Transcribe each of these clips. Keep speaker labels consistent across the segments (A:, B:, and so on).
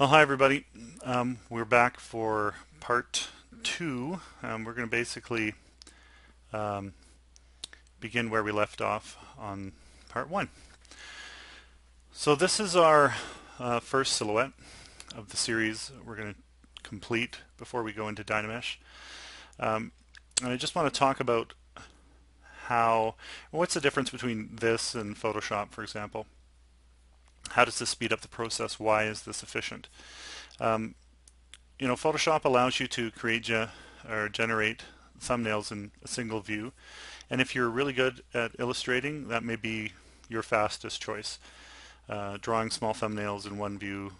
A: Well, hi everybody. We're back for part two. We're going to basically um, begin where we left off on part one. So this is our first silhouette of the series we're going to complete before we go into Dynamesh. And I just want to talk about what's the difference between this and Photoshop, for example. How does this speed up the process? Why is this efficient? Um, Photoshop allows you to create or generate thumbnails in a single view, and if you're really good at illustrating, that may be your fastest choice. Drawing small thumbnails in one view,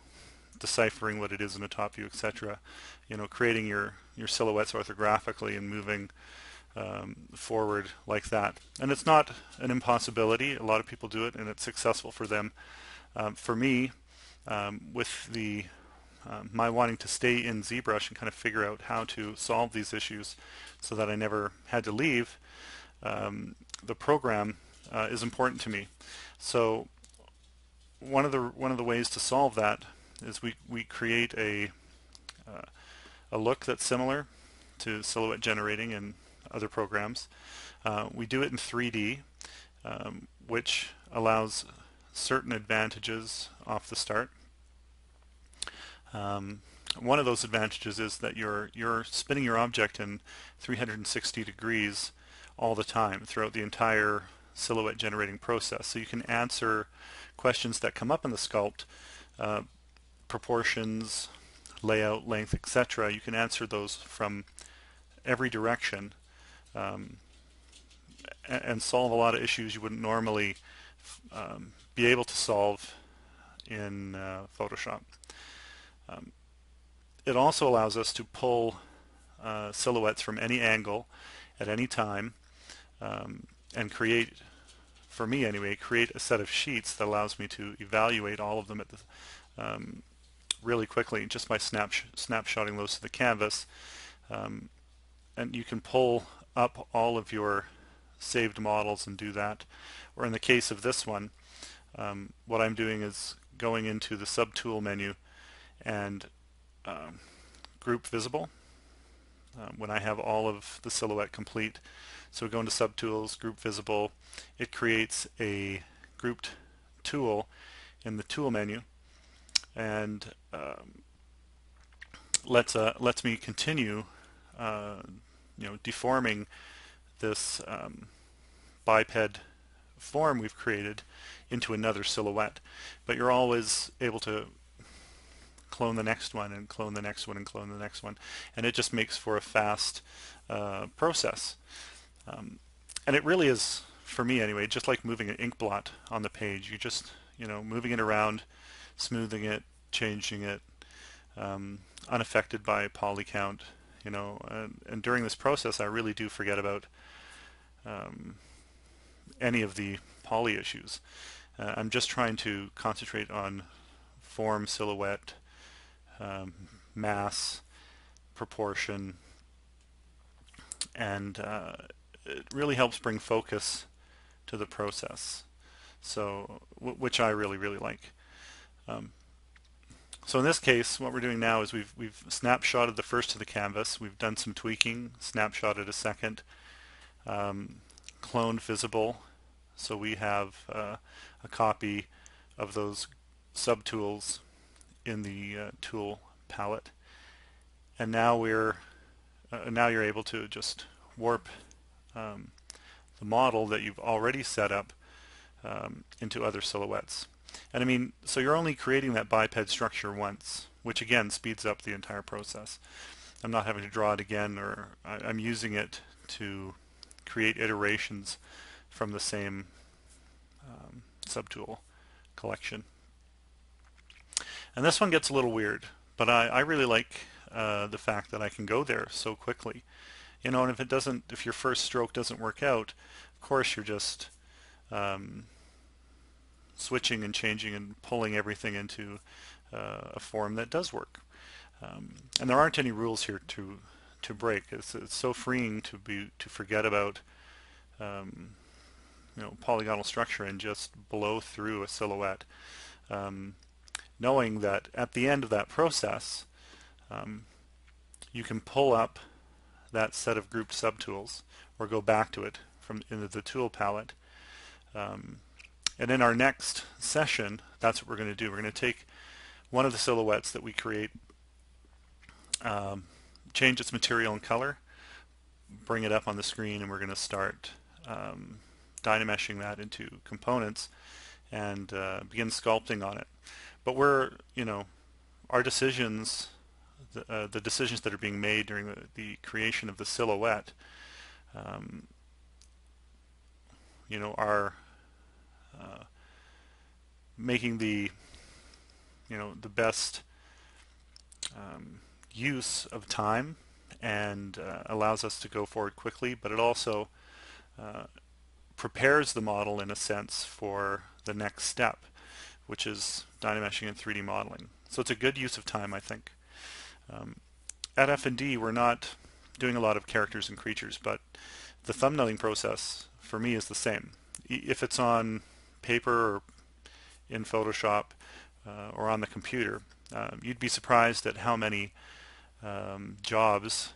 A: deciphering what it is in a top view, etc. Creating your silhouettes orthographically and moving forward like that. And it's not an impossibility. A lot of people do it, and it's successful for them. For me, with my wanting to stay in Zbrush and kind of figure out how to solve these issues so that I never had to leave, the program is important to me. So one of the ways to solve that is we create a look that's similar to silhouette generating in other programs. We do it in 3D, which allows certain advantages off the start. One of those advantages is that you're spinning your object in 360 degrees all the time throughout the entire silhouette generating process. So you can answer questions that come up in the sculpt, proportions, layout, length, etc. You can answer those from every direction and solve a lot of issues you wouldn't normally be able to solve in Photoshop. It also allows us to pull silhouettes from any angle at any time and create, for me anyway, create a set of sheets that allows me to evaluate all of them at really quickly just by snapshotting those to the canvas. And you can pull up all of your saved models and do that. Or in the case of this one, what I'm doing is going into the subtool menu and group visible when I have all of the silhouette complete. So go into subtools, group visible. It creates a grouped tool in the tool menu and lets me continue deforming this biped form we've created into another silhouette. But you're always able to clone the next one and clone the next one and clone the next one, and it just makes for a fast process. And it really is, for me anyway, just like moving an ink blot on the page. You just moving it around, smoothing it, changing it, unaffected by poly count. And during this process I really do forget about any of the poly issues. I'm just trying to concentrate on form, silhouette, mass, proportion, and it really helps bring focus to the process. So, which I really like. So in this case, what we're doing now is we've snapshotted the first to the canvas. We've done some tweaking, snapshotted a second, cloned visible. So we have a copy of those subtools in the tool palette, and now now you're able to just warp the model that you've already set up into other silhouettes. And I mean, so you're only creating that biped structure once, which again speeds up the entire process. I'm not having to draw it again, or I'm using it to create iterations from the same subtool collection. And this one gets a little weird, but I really like the fact that I can go there so quickly. And if your first stroke doesn't work out, of course you're just switching and changing and pulling everything into a form that does work. And there aren't any rules here to break. It's so freeing to forget about polygonal structure and just blow through a silhouette. knowing that at the end of that process, you can pull up that set of grouped subtools or go back to it from into the tool palette. And in our next session, that's what we're going to do. We're going to take one of the silhouettes that we create, change its material and color, bring it up on the screen, and we're going to start dynameshing that into components and begin sculpting on it. But our decisions, the decisions that are being made during the creation of the silhouette, are making the best use of time, and allows us to go forward quickly, but it also prepares the model in a sense for the next step, which is dynameshing and 3D modeling. So it's a good use of time, I think. At F&D, we're not doing a lot of characters and creatures, but the thumbnailing process for me is the same. If it's on paper or in Photoshop or on the computer, you'd be surprised at how many jobs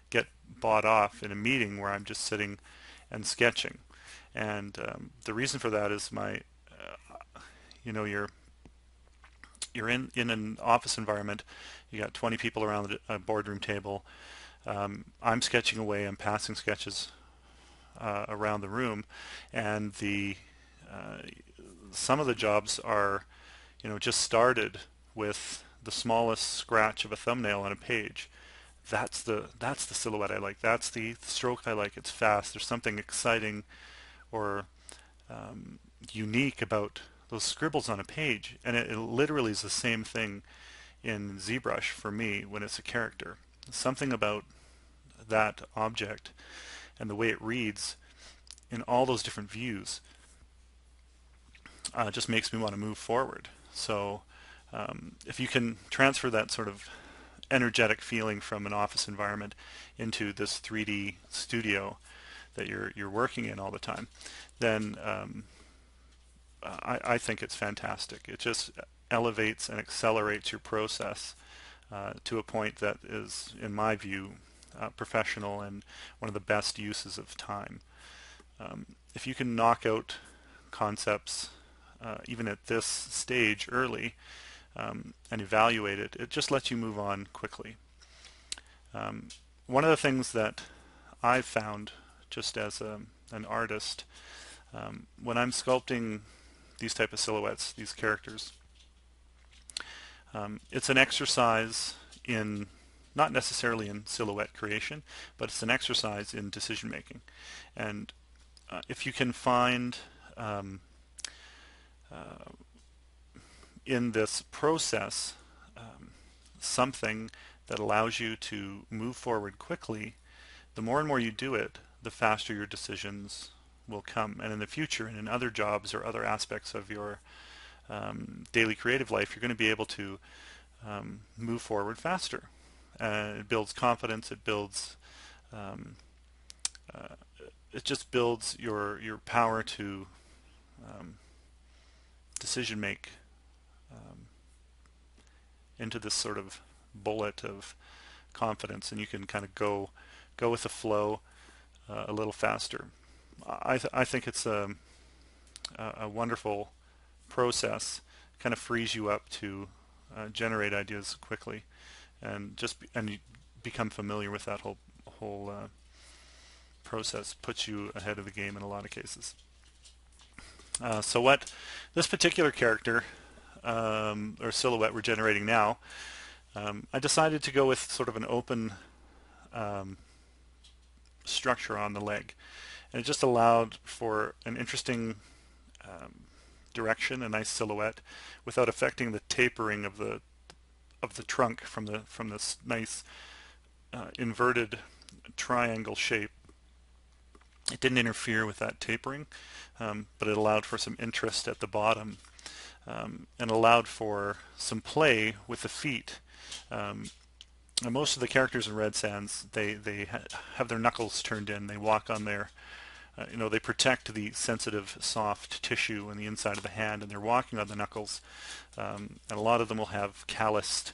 A: get bought off in a meeting where I'm just sitting and sketching. And the reason for that is you're in an office environment. You got 20 people around a boardroom table. I'm sketching away. I'm passing sketches around the room, and some of the jobs are just started with the smallest scratch of a thumbnail on a page. That's the silhouette I like. That's the stroke I like. It's fast. There's something exciting or unique about those scribbles on a page, and it literally is the same thing in Zbrush for me when it's a character. Something about that object and the way it reads in all those different views just makes me want to move forward. So if you can transfer that sort of energetic feeling from an office environment into this 3D studio that you're working in all the time, then I think it's fantastic. It just elevates and accelerates your process to a point that is, in my view, professional and one of the best uses of time. If you can knock out concepts even at this stage early and evaluate it, it just lets you move on quickly. One of the things that I've found just as an artist, when I'm sculpting these type of silhouettes, these characters, it's an exercise in, not necessarily in silhouette creation, but it's an exercise in decision making. And if you can find in this process something that allows you to move forward quickly, the more and more you do it, the faster your decisions will come. And in the future, and in other jobs or other aspects of your daily creative life, you're going to be able to move forward faster. It builds confidence. It builds it just builds your power to decision make into this sort of bullet of confidence, and you can kind of go with the flow a little faster. I think it's a wonderful process. Kind of frees you up to generate ideas quickly, and you become familiar with that whole process. Puts you ahead of the game in a lot of cases. So what this particular character or silhouette we're generating now, I decided to go with sort of an open structure on the leg, and it just allowed for an interesting direction, a nice silhouette, without affecting the tapering of the trunk from this nice inverted triangle shape. It didn't interfere with that tapering, but it allowed for some interest at the bottom, and allowed for some play with the feet. And most of the characters in Red Sands, they have their knuckles turned in. They walk on their they protect the sensitive, soft tissue on the inside of the hand, and they're walking on the knuckles. And a lot of them will have calloused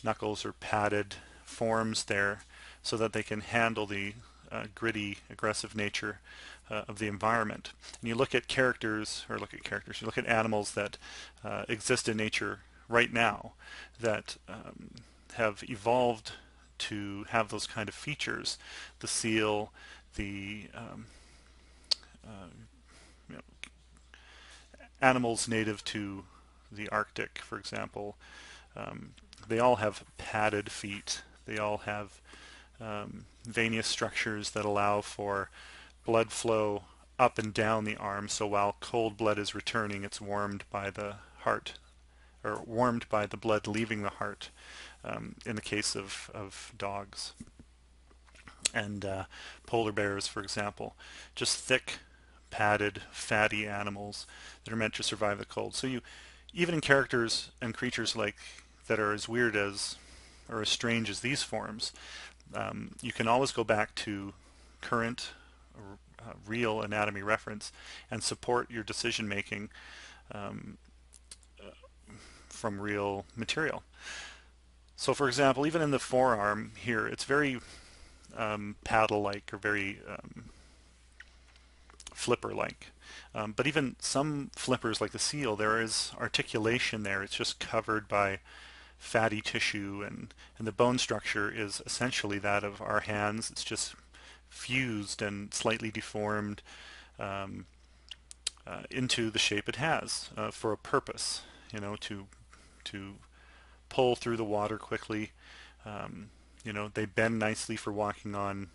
A: knuckles or padded forms there so that they can handle the gritty, aggressive nature of the environment. And you look at characters, you look at animals that exist in nature right now that have evolved to have those kind of features. The seal, the you know, animals native to the Arctic, for example, they all have padded feet. They all have venous structures that allow for blood flow up and down the arm, so while cold blood is returning, it's warmed by the heart, or warmed by the blood leaving the heart, in the case of dogs. And polar bears, for example, just thick, padded, fatty animals that are meant to survive the cold. So even in characters and creatures like that are as weird as or as strange as these forms, you can always go back to current real anatomy reference and support your decision making from real material. So for example, even in the forearm here, it's very paddle-like or very flipper-like. But even some flippers like the seal, there is articulation there. It's just covered by fatty tissue, and the bone structure is essentially that of our hands. It's just fused and slightly deformed into the shape it has for a purpose, to pull through the water quickly. They bend nicely for walking on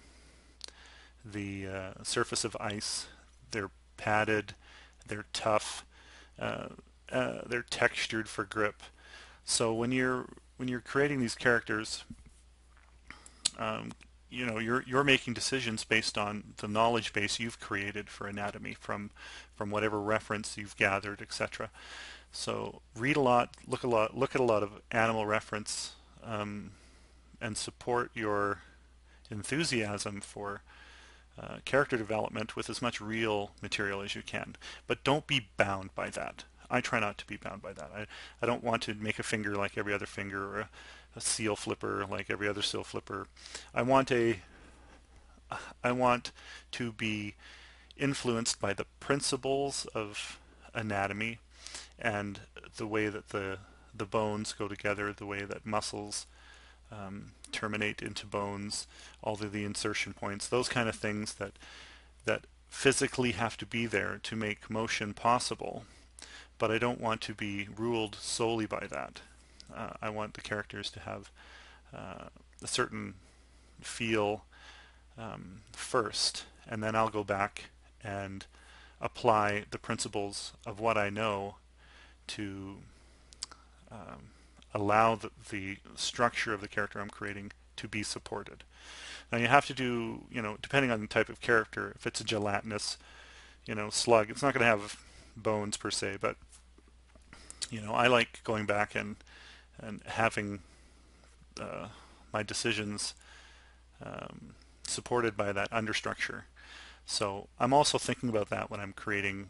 A: the surface of ice. They're padded, they're tough, they're textured for grip. So when you're creating these characters, you're making decisions based on the knowledge base you've created for anatomy from whatever reference you've gathered, etc. So read a lot, look at a lot of animal reference, and support your enthusiasm for character development with as much real material as you can. But don't be bound by that. I try not to be bound by that. I don't want to make a finger like every other finger, or a seal flipper like every other seal flipper. I want to be influenced by the principles of anatomy and the way that the bones go together, the way that muscles terminate into bones, all of the insertion points, those kind of things that physically have to be there to make motion possible. But I don't want to be ruled solely by that. I want the characters to have a certain feel first, and then I'll go back and apply the principles of what I know to allow the structure of the character I'm creating to be supported. Now you have to do, depending on the type of character, if it's a gelatinous, slug, it's not going to have bones per se, but I like going back and having my decisions supported by that understructure. So I'm also thinking about that when I'm creating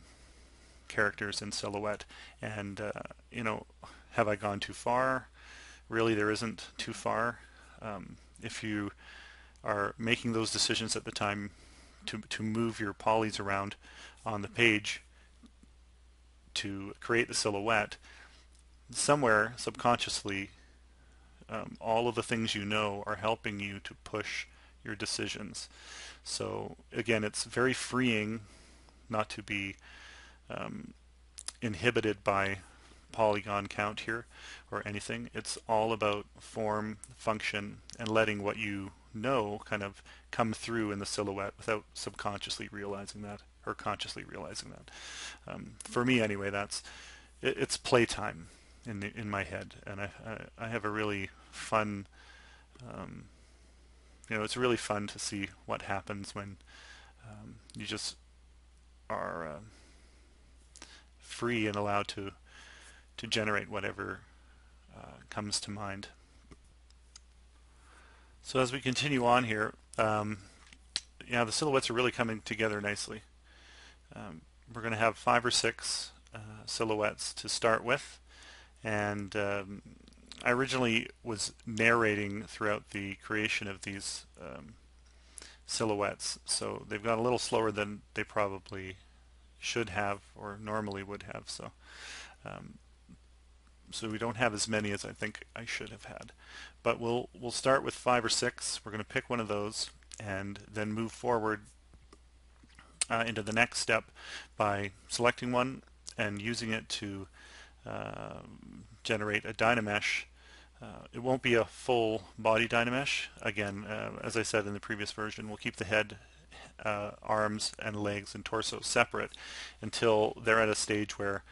A: characters in Silhouette, and have I gone too far? Really, there isn't too far. If you are making those decisions at the time to move your polys around on the page to create the silhouette, somewhere subconsciously all of the things you know are helping you to push your decisions. So again, it's very freeing not to be inhibited by polygon count here or anything. It's all about form, function, and letting what you know kind of come through in the silhouette without subconsciously realizing that or consciously realizing that. For me anyway, it's playtime in my head, and I have a really fun it's really fun to see what happens when you just are free and allowed to generate whatever comes to mind. So as we continue on here, the silhouettes are really coming together nicely. We're going to have 5 or 6 silhouettes to start with, and I originally was narrating throughout the creation of these silhouettes, so they've gone a little slower than they probably should have or normally would have. Um, so we don't have as many as I think I should have had. But we'll start with 5 or 6. We're going to pick one of those and then move forward into the next step by selecting one and using it to generate a Dynamesh. It won't be a full body Dynamesh. Again, as I said in the previous version, we'll keep the head, arms, and legs and torso separate until they're at a stage where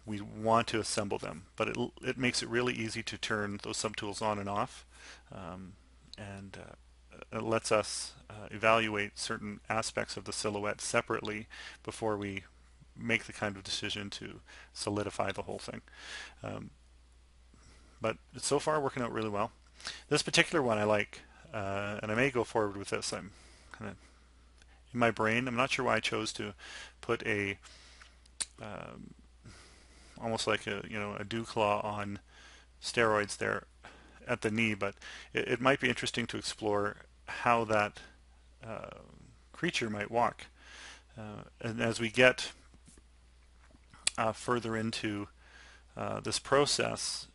A: we want to assemble them. But it makes it really easy to turn those subtools on and off, and it lets us evaluate certain aspects of the silhouette separately before we make the kind of decision to solidify the whole thing. But it's so far working out really well. This particular one I like, and I may go forward with this. I'm kind of in my brain. I'm not sure why I chose to put a almost like a dew claw on steroids there at the knee, but it might be interesting to explore how that creature might walk. And as we get further into this process,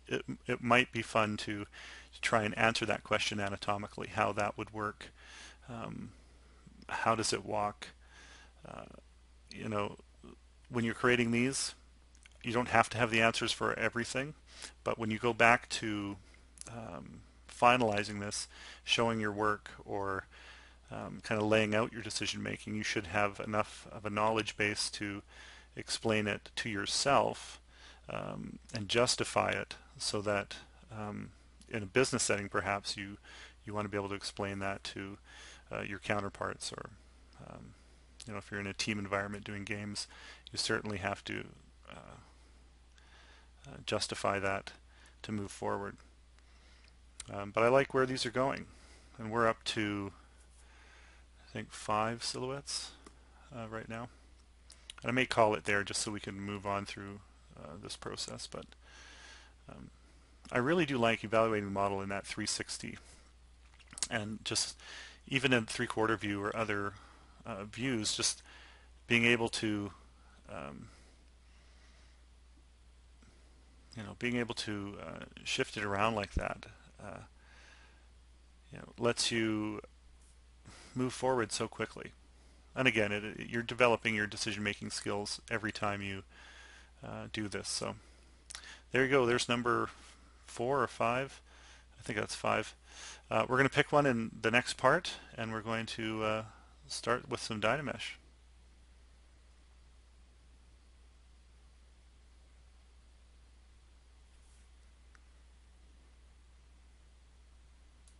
A: it might be fun to try and answer that question anatomically, how that would work. How does it walk? You know, when you're creating these, you don't have to have the answers for everything, but when you go back to finalizing this, showing your work, or kind of laying out your decision making, you should have enough of a knowledge base to explain it to yourself and justify it, so that in a business setting perhaps you want to be able to explain that to your counterparts, or if you're in a team environment doing games, you certainly have to justify that to move forward. But I like where these are going, and we're up to, I think, 5 silhouettes right now. And I may call it there just so we can move on through this process, but I really do like evaluating the model in that 360, and just even in 3/4 view or other views, just being able to shift it around like that lets you move forward so quickly. And again, you're developing your decision-making skills every time you do this. So there you go. There's number 4 or 5. I think that's 5. We're going to pick one in the next part, and we're going to start with some Dynamesh.